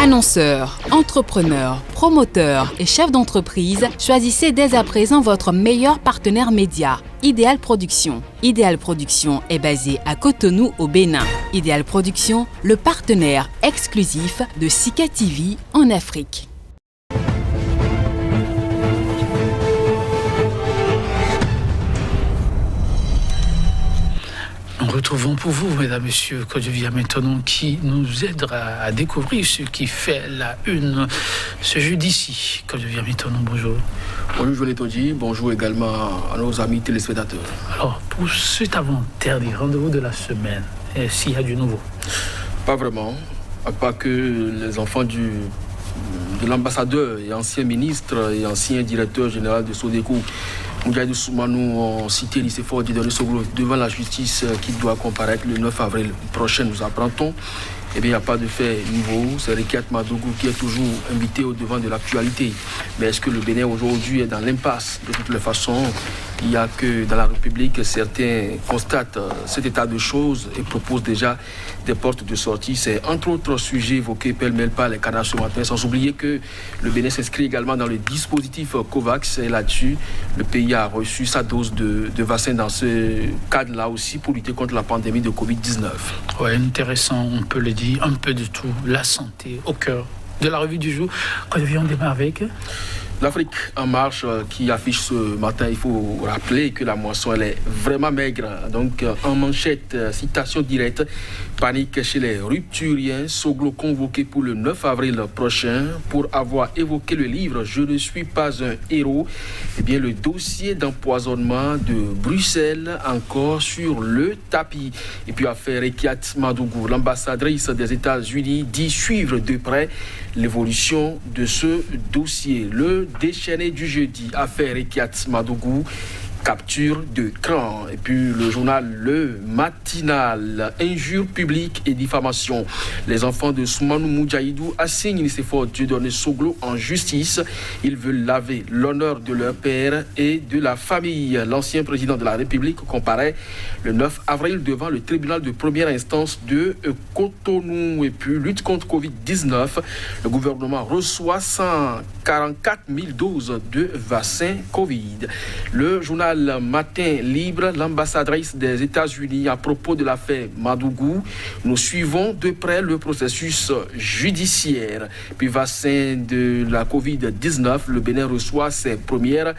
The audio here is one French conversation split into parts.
Annonceurs, entrepreneurs, promoteurs et chefs d'entreprise, choisissez dès à présent votre meilleur partenaire média, Idéal Production. Idéal Production est basé à Cotonou au Bénin. Idéal Production, le partenaire exclusif de Sika TV en Afrique. Nous retrouvons pour vous, mesdames, messieurs, Kodjovi maintenant qui nous aidera à découvrir ce qui fait la une ce jeudi-ci. Kodjovi maintenant, bonjour. Bonjour Joël Toji, bonjour également à nos amis téléspectateurs. Alors, pour cet avant-dernier rendez-vous de la semaine, s'il y a du nouveau? Pas vraiment, à part que les enfants de l'ambassadeur et ancien ministre et ancien directeur général de Sodeco, Moudjahidou Soumanou, ont cité Nicéphore Dieudonné Soglo devant la justice qui doit comparaître le 9 avril prochain, nous apprend-on. Eh bien, il n'y a pas de fait nouveau. C'est Rekiat Madougou qui est toujours invité au devant de l'actualité. Mais est-ce que le Bénin aujourd'hui est dans l'impasse? De toutes les façons, il n'y a que dans la République, certains constatent cet état de choses et proposent déjà des portes de sortie. C'est entre autres sujets évoqués pêle-mêle par les canards ce matin, sans oublier que le Bénin s'inscrit également dans le dispositif COVAX. Et là-dessus, le pays a reçu sa dose de vaccin dans ce cadre-là aussi pour lutter contre la pandémie de Covid-19. Oui, intéressant, on peut le dire, un peu de tout. La santé au cœur de la revue du jour. Quand on démarre avec l'Afrique en marche qui affiche ce matin, il faut rappeler que la moisson elle est vraiment maigre. Donc en manchette, citation directe, panique chez les rupturiens, Soglo convoqué pour le 9 avril prochain pour avoir évoqué le livre Je ne suis pas un héros. Eh bien le dossier d'empoisonnement de Bruxelles encore sur le tapis. Et puis affaire Rekiat Madougou, l'ambassadrice des États-Unis dit suivre de près l'évolution de ce dossier. Le déchaîné du jeudi, affaire Rekiat Madougou, capture de cran. Et puis le journal Le Matinal, injures publiques et diffamation. Les enfants de Soumanou Moudjahidou assignent Nicéphore Dieudonné Soglo en justice. Ils veulent laver l'honneur de leur père et de la famille. L'ancien président de la République comparaît le 9 avril devant le tribunal de première instance de Cotonou. Et puis lutte contre Covid-19. Le gouvernement reçoit 144 000 doses de vaccins Covid. Le journal Matin Libre, l'ambassadrice des États-Unis à propos de l'affaire Madougou. Nous suivons de près le processus judiciaire. Puis vaccin de la Covid-19, le Bénin reçoit ses premières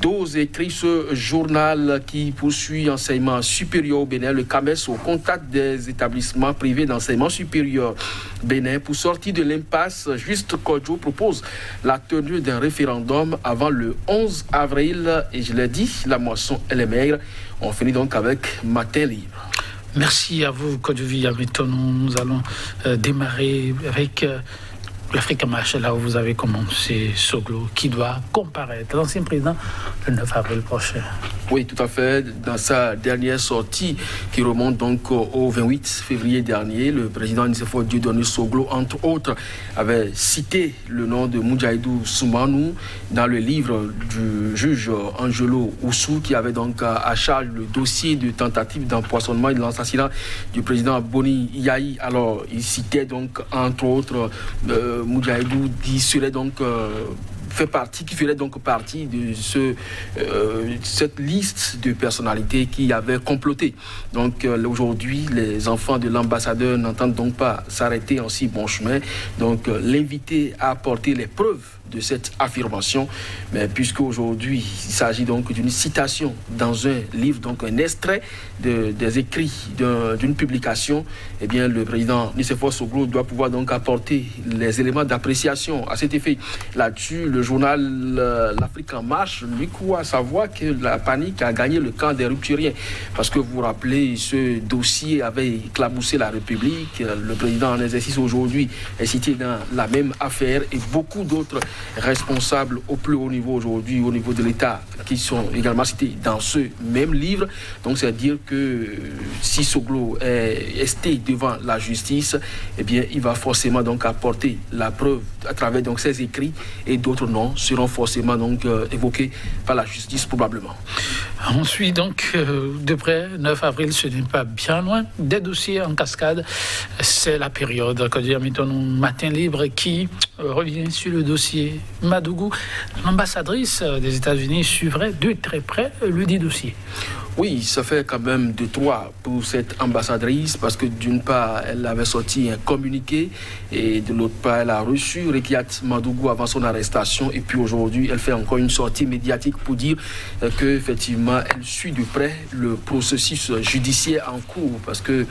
doses, écrit ce journal qui poursuit enseignement supérieur au Bénin, le CAMES au contact des établissements privés d'enseignement supérieur Bénin. Pour sortir de l'impasse, Juste Kodjo propose la tenue d'un référendum avant le 11 avril. Et je l'ai dit, la moisson elle est maigre. On finit donc avec Matin Libre. Merci à vous, Kodjovi Abriton. Nous allons démarrer avec l'Afrique en marche, là où vous avez commencé, Soglo, qui doit comparaître, l'ancien président, le 9 avril prochain. Oui, tout à fait. Dans sa dernière sortie, qui remonte donc au 28 février dernier, le président Nicéphore Dieudonné Soglo, entre autres, avait cité le nom de Moudjahidou Soumanou dans le livre du juge Angelo Oussou, qui avait donc à charge le dossier de tentative d'empoisonnement et de l'assassinat du président Boni Yahi. Alors, il citait donc, entre autres, Moudjahidou qui serait donc qui ferait donc partie de cette liste de personnalités qui avaient comploté. Donc aujourd'hui, les enfants de l'ambassadeur n'entendent donc pas s'arrêter en si bon chemin. Donc l'inviter à apporter les preuves de cette affirmation, mais puisque aujourd'hui il s'agit donc d'une citation dans un livre, donc un extrait des écrits d'une publication, eh bien le président Nicéphore Soglo doit pouvoir donc apporter les éléments d'appréciation à cet effet. Là-dessus, le journal L'Afrique en marche lui croit savoir que la panique a gagné le camp des rupturiens, parce que vous vous rappelez, ce dossier avait éclaboussé la République. Le président en exercice aujourd'hui est cité dans la même affaire et beaucoup d'autres responsables au plus haut niveau aujourd'hui, au niveau de l'État, qui sont également cités dans ce même livre. Donc, c'est-à-dire que si Soglo est resté devant la justice, eh bien, il va forcément donc apporter la preuve à travers donc ses écrits, et d'autres noms seront forcément donc évoqués par la justice probablement. On suit donc de près, 9 avril, ce n'est pas bien loin, des dossiers en cascade. C'est la période, quand je dis Matin Libre, qui revient sur le dossier Madougou. L'ambassadrice des États-Unis suivrait de très près le dit dossier. Oui, ça fait quand même de trois pour cette ambassadrice, parce que d'une part, elle avait sorti un communiqué, et de l'autre part, elle a reçu Rekiat Madougou avant son arrestation, et puis aujourd'hui, elle fait encore une sortie médiatique pour dire qu'effectivement, elle suit de près le processus judiciaire en cours, parce qu'il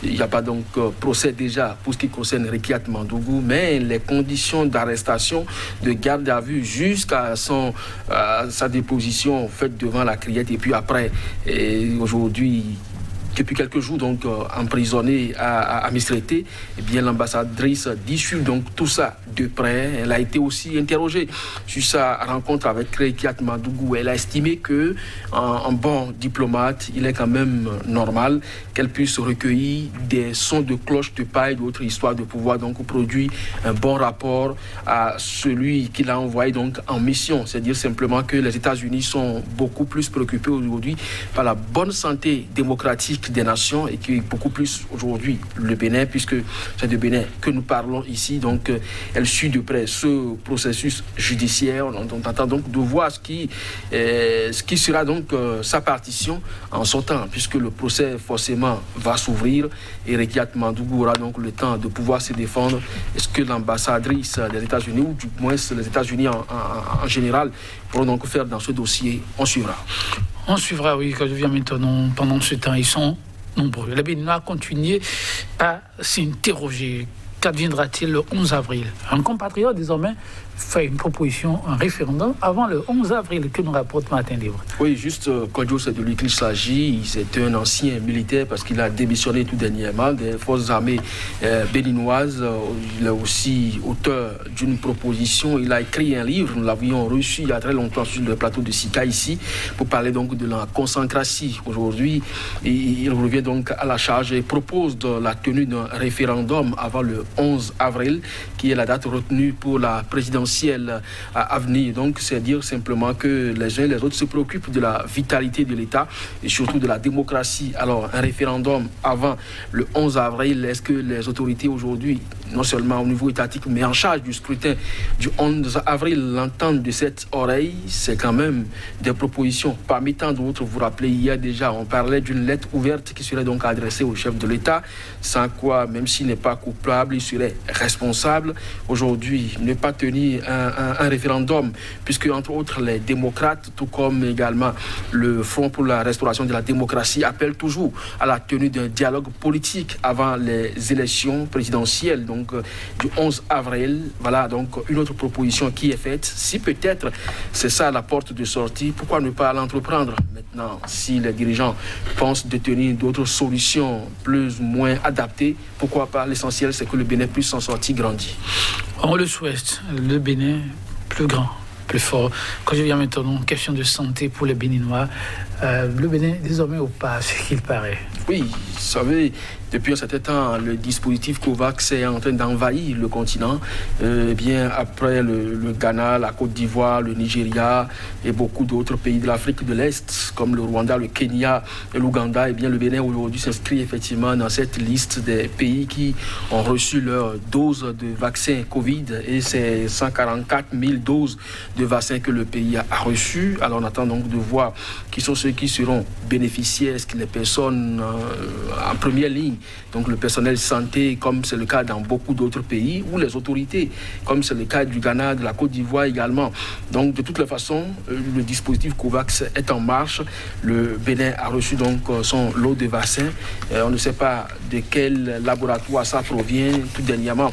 n'y a pas donc procès déjà pour ce qui concerne Rekiat Madougou, mais les conditions d'arrestation, de garde à vue jusqu'à sa déposition faite devant la criette, et puis après, et aujourd'hui, depuis quelques jours, donc emprisonnée à Mistreté, eh bien l'ambassadrice discute donc tout ça de près. Elle a été aussi interrogée sur sa rencontre avec Rekiat Madougou. Elle a estimé que, en bon diplomate, il est quand même normal qu'elle puisse recueillir des sons de cloche de paille, d'autres histoires, de pouvoir donc produire un bon rapport à celui qui l'a envoyé donc en mission. C'est-à-dire simplement que les États-Unis sont beaucoup plus préoccupés aujourd'hui par la bonne santé démocratique des nations, et qui est beaucoup plus aujourd'hui le Bénin, puisque c'est de Bénin que nous parlons ici. Donc elle suit de près ce processus judiciaire. On attend donc de voir ce qui sera donc sa partition en sortant, puisque le procès forcément va s'ouvrir, et Rekiat Madougou aura donc le temps de pouvoir se défendre. Est-ce que l'ambassadrice des États-Unis, ou du moins les États-Unis en général, pourront donc faire dans ce dossier? On suivra. On suivra, oui, quand je viens maintenant, pendant ce temps, ils sont nombreux. Les Béninois continuent à s'interroger. Qu'adviendra-t-il le 11 avril? Un compatriote, désormais, fait une proposition, un référendum, avant le 11 avril, que nous rapporte Matin Libre. Oui, juste, Kodjo, c'est de lui qu'il s'agit. C'est un ancien militaire, parce qu'il a démissionné tout dernièrement des forces armées béninoises. Il est aussi auteur d'une proposition. Il a écrit un livre, nous l'avions reçu il y a très longtemps sur le plateau de Sika, ici, pour parler donc de la consécration. Aujourd'hui, il revient donc à la charge et propose la tenue d'un référendum avant le 11 avril, qui est la date retenue pour la présidentielle à venir. Donc, c'est dire simplement que les uns et les autres se préoccupent de la vitalité de l'État et surtout de la démocratie. Alors, un référendum avant le 11 avril, est-ce que les autorités aujourd'hui, non seulement au niveau étatique, mais en charge du scrutin du 11 avril, l'entendent de cette oreille? C'est quand même des propositions. Parmi tant d'autres, vous vous rappelez, hier déjà, on parlait d'une lettre ouverte qui serait donc adressée au chef de l'État, sans quoi, même s'il n'est pas coupable, il serait responsable. Aujourd'hui, ne pas tenir un référendum, puisque entre autres les démocrates, tout comme également le Front pour la restauration de la démocratie, appellent toujours à la tenue d'un dialogue politique avant les élections présidentielles, donc du 11 avril. Voilà donc une autre proposition qui est faite. Si peut-être c'est ça la porte de sortie, pourquoi ne pas l'entreprendre maintenant? Si les dirigeants pensent détenir d'autres solutions plus ou moins adaptées, pourquoi pas? L'essentiel, c'est que le Bénin puisse s'en sortir grandi. On le souhaite, le Bénin plus grand, plus fort. Quand je viens maintenant, question de santé pour les Béninois, le Bénin désormais au pas, ce qu'il paraît. Oui, vous savez, depuis un certain temps, le dispositif COVAX est en train d'envahir le continent. Bien après le Ghana, la Côte d'Ivoire, le Nigeria et beaucoup d'autres pays de l'Afrique de l'Est, comme le Rwanda, le Kenya et l'Ouganda, et bien le Bénin aujourd'hui s'inscrit effectivement dans cette liste des pays qui ont reçu leur dose de vaccin Covid, et c'est 144 000 doses de vaccins que le pays a reçues. Alors on attend donc de voir qui sont ceux qui seront bénéficiaires. Est-ce que les personnes en première ligne, donc le personnel santé, comme c'est le cas dans beaucoup d'autres pays, ou les autorités, comme c'est le cas du Ghana, de la Côte d'Ivoire également. Donc de toutes les façons, le dispositif COVAX est en marche. Le Bénin a reçu donc son lot de vaccins. On ne sait pas de quel laboratoire ça provient. Tout dernièrement,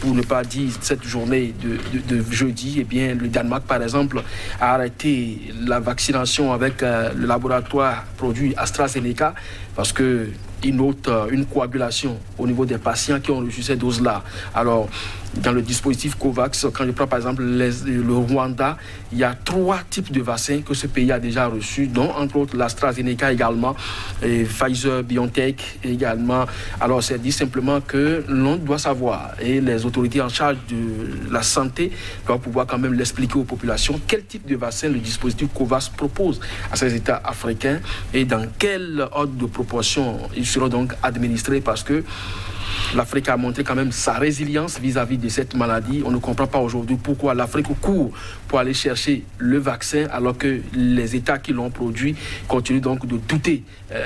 pour ne pas dire cette journée de jeudi, eh bien, le Danemark, par exemple, a arrêté la vaccination avec le laboratoire produit AstraZeneca, parce que il note une coagulation au niveau des patients qui ont reçu ces doses-là. Alors, dans le dispositif COVAX, quand je prends par exemple le Rwanda, il y a 3 types de vaccins que ce pays a déjà reçus, dont entre autres l'AstraZeneca également, et Pfizer, BioNTech également. Alors c'est dit simplement que l'on doit savoir, et les autorités en charge de la santé doivent pouvoir quand même l'expliquer aux populations, quel type de vaccin le dispositif COVAX propose à ces États africains et dans quel ordre de proportion ils seront donc administrés, parce que l'Afrique a montré quand même sa résilience vis-à-vis de cette maladie. On ne comprend pas aujourd'hui pourquoi l'Afrique court pour aller chercher le vaccin alors que les États qui l'ont produit continuent donc de douter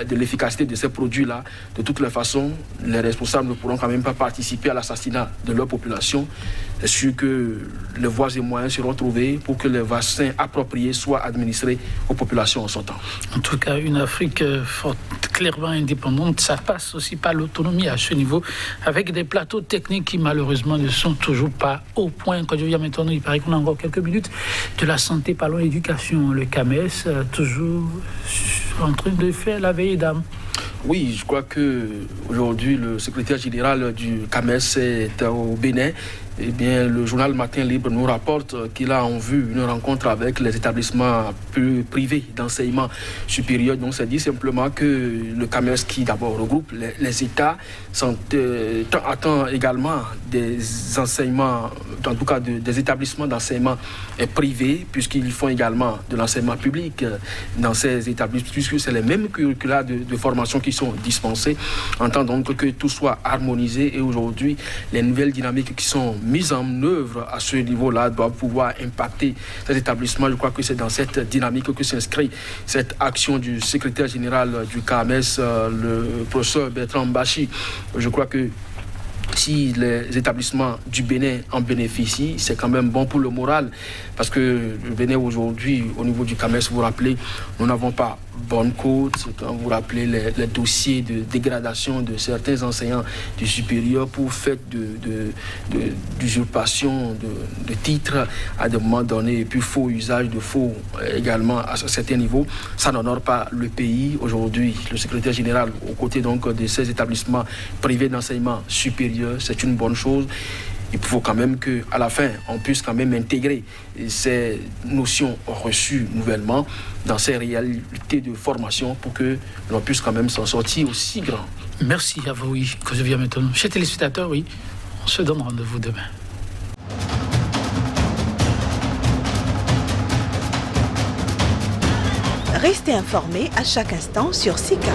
de l'efficacité de ces produits-là. De toutes les façons, les responsables ne pourront quand même pas participer à l'assassinat de leur population. C'est sûr que les voies et moyens seront trouvés pour que les vaccins appropriés soient administrés aux populations en son temps. En tout cas, une Afrique forte, clairement indépendante, ça passe aussi par l'autonomie à ce niveau, avec des plateaux techniques qui malheureusement ne sont toujours pas au point. Quand je viens maintenant, il paraît qu'on a encore quelques minutes. De la santé, parlons éducation. Le CAMES, toujours en train de faire la veille d'âme. Oui, je crois qu'aujourd'hui, le secrétaire général du CAMES est au Bénin. Eh bien, le journal Matin Libre nous rapporte qu'il a en vue une rencontre avec les établissements privés d'enseignement supérieur. Donc, c'est dit simplement que le CAMES, qui d'abord regroupe les États, attend également des enseignements, en tout cas des établissements d'enseignement privés, puisqu'ils font également de l'enseignement public dans ces établissements, puisque c'est les mêmes curricula de formation qui sont dispensés. On entend donc que tout soit harmonisé, et aujourd'hui, les nouvelles dynamiques qui sont mises en œuvre à ce niveau-là doivent pouvoir impacter ces établissements. Je crois que c'est dans cette dynamique que s'inscrit cette action du secrétaire général du CAMES, le professeur Bertrand Mbachi. Je crois que si les établissements du Bénin en bénéficient, c'est quand même bon pour le moral, parce que le Bénin aujourd'hui, au niveau du CAMES, vous vous rappelez, nous n'avons pas bonne côte. Quand vous vous rappelez les dossiers de dégradation de certains enseignants du supérieur pour fait d'usurpation de titres à des moments donnés, et puis faux usage de faux également à certains niveaux, ça n'honore pas le pays. Aujourd'hui, le secrétaire général, aux côtés donc de ces établissements privés d'enseignement supérieur, c'est une bonne chose. Il faut quand même qu'à la fin, on puisse quand même intégrer ces notions reçues nouvellement dans ces réalités de formation pour que l'on puisse quand même s'en sortir aussi grand. Merci à vous, oui, que je viens maintenant. Chers téléspectateurs, oui, on se donne rendez-vous demain. Restez informés à chaque instant sur SICA.